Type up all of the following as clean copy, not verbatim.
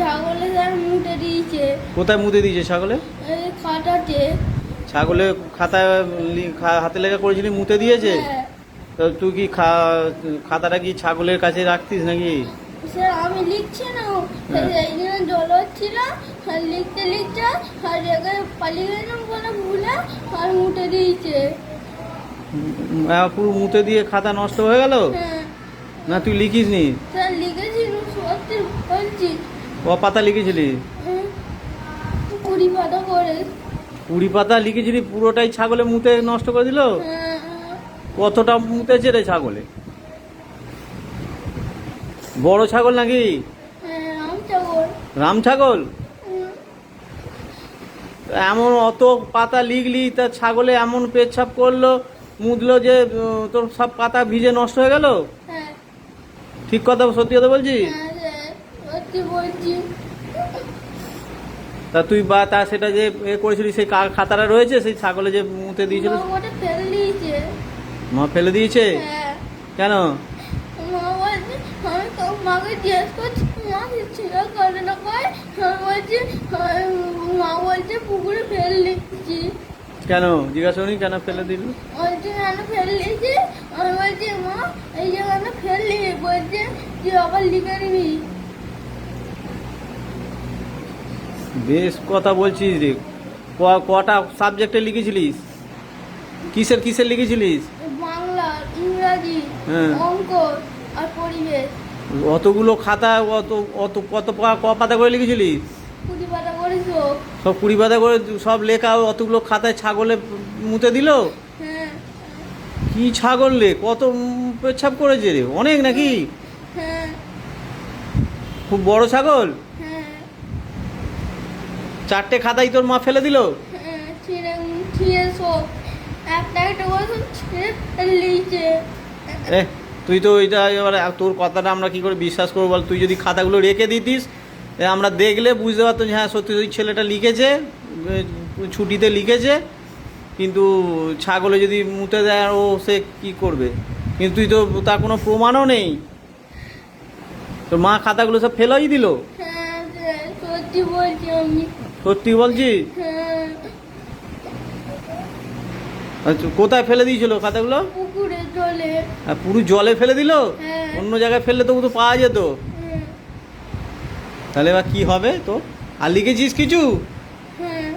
ছাগলে তার মুটে দিয়েছে। কোথায় মুতে দিয়েছে ছাগলে? এই খাটাতে। ছাগলে খাতায় হাতে লেখা করেছিলি মুতে দিয়েছে? হ্যাঁ। তো তুই কি খাতাটা কি ছাগলের কাছে রাখতিস নাকি? স্যার আমি লিখছি না, এইখানে জল হচ্ছিল আর লিখতে লিখতে আর জায়গায় পালিয়ে গেলাম বলে ভুলে আর মুটে দিয়েছে। পুরো মুতে দিয়ে খাতা নষ্ট হয়ে গেল? হ্যাঁ না তুই লিখিস নি? স্যার লিখেছি, সত্যি বলছি। ক পাতা লিখেছিলি? 20 পাতা করে। 20 পাতা লিখেছিলি, পুরোটাই ছাগলে মুতে নষ্ট করে দিল? হ্যাঁ। কতটা মুতেছে রে ছাগলে? বড় ছাগল নাকি? হ্যাঁ রাম ছাগল। রাম ছাগল? হুম। এমন অত পাতা লিখলি, তা ছাগলে এমন পেচ্ছাপ করলো মুদলো যে তোর সব পাতা ভিজে নষ্ট হয়ে গেল? হ্যাঁ। ঠিক কথা, সত্যি কথা বলছিস? হ্যাঁ স্যার সত্যি বলছি। তা তুই তা সেটা যে করেছিলি, সেই খাতাটা রয়েছে সেই ছাগলে যে মুতে দিয়েছিল? মা ওটা ফেলে দিয়েছে। মা ফেলে দিয়েছে? হ্যাঁ। কেন? মা বলছে, আমি তো মাকে জিজ্ঞেস করছি মা ছিল করে না কয়, আমি বলছি মা বলছে পুকুরে ফেলে দিচ্ছি। কেন জিজ্ঞাসা করি কেন ফেলে দিল? বলছে কেন ফেলে দিয়েছি, আমি বলছি মা এই যে কেন ফেললি, বলছে তুই আবার লিখে নিবি। বেশ কথা বলছিস রে। কটা সাবজেক্টে লিখেছিলিস? কিসের কিসের লিখেছিলিস? বাংলা, ইংরাজি, হ্যাঁ। অঙ্ক আর পরিবেশ। অতগুলো খাতা অত অত ক পাতা করে লিখেছিলিস? 20 পাতা করেছো। সব 20 পাতা করে সব লেখা অতগুলো খাতায় ছাগলে মুতে দিল? হ্যাঁ। কি ছাগল রে, কত পেচ্ছাপ করেছে রে, অনেক নাকি? হ্যাঁ। খুব বড় ছাগল? হ্যাঁ। 4টে খাতাই তোর মা ফেলে দিল? হ্যাঁ ছিঁড়ে সব একটা একটা করে সব ছিঁড়ে ফেলে দিয়েছে। তুই তো এটা এবার তোর কথাটা আমরা কি করে বিশ্বাস করবো বল? তুই যদি খাতাগুলো রেখে দিতিস, আমরা দেখলে বুঝতে পারতাম যে হ্যাঁ সত্যি ওই ছেলেটা লিখেছে, ছুটিতে লিখেছে। কিন্তু ছাগলে যদি মুতে দেয় আর ও সে কী করবে? কিন্তু তুই তো তার কোনো প্রমাণও নেই। তোর মা খাতাগুলো সব ফেলাই দিল? হ্যাঁ স্যার সত্যি বলছি আমি। সত্যি বলছিস? হ্যাঁ আচ্ছা, কোথায় ফেলে দিয়েছিল খাতাগুলো? পুকুরে জলে। আর পুরো জলে ফেলে দিল? হ্যাঁ। অন্য জায়গায় ফেললে তো তো পাওয়া যেত। হ্যাঁ। তাহলে এবার কী হবে তো? আর লিখেছিস কিছু? হ্যাঁ।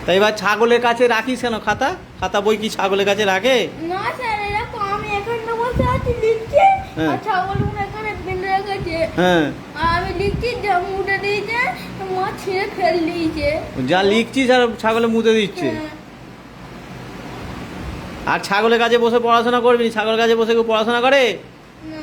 তাই এবার ছাগলের কাছে রাখিস কেন খাতা? খাতা বই কি ছাগলের কাছে রাখে? না স্যার এরকম আমি এখানে বসে আছি লিখছি, হ্যাঁ। আর ছাগলগুলো এখানে বেঁধে রেখেছে। হ্যাঁ। আর আমি লিখছি যা মুটে দিয়েছে, মা ছিঁড়ে ফেলে দিয়েছে। যা লিখছিস আর ছাগলে মুতে দিচ্ছে। হ্যাঁ। আর ছাগলের কাছে বসে পড়াশোনা করবি? ছাগলের কাছে বসে কেউ পড়াশোনা করে? না।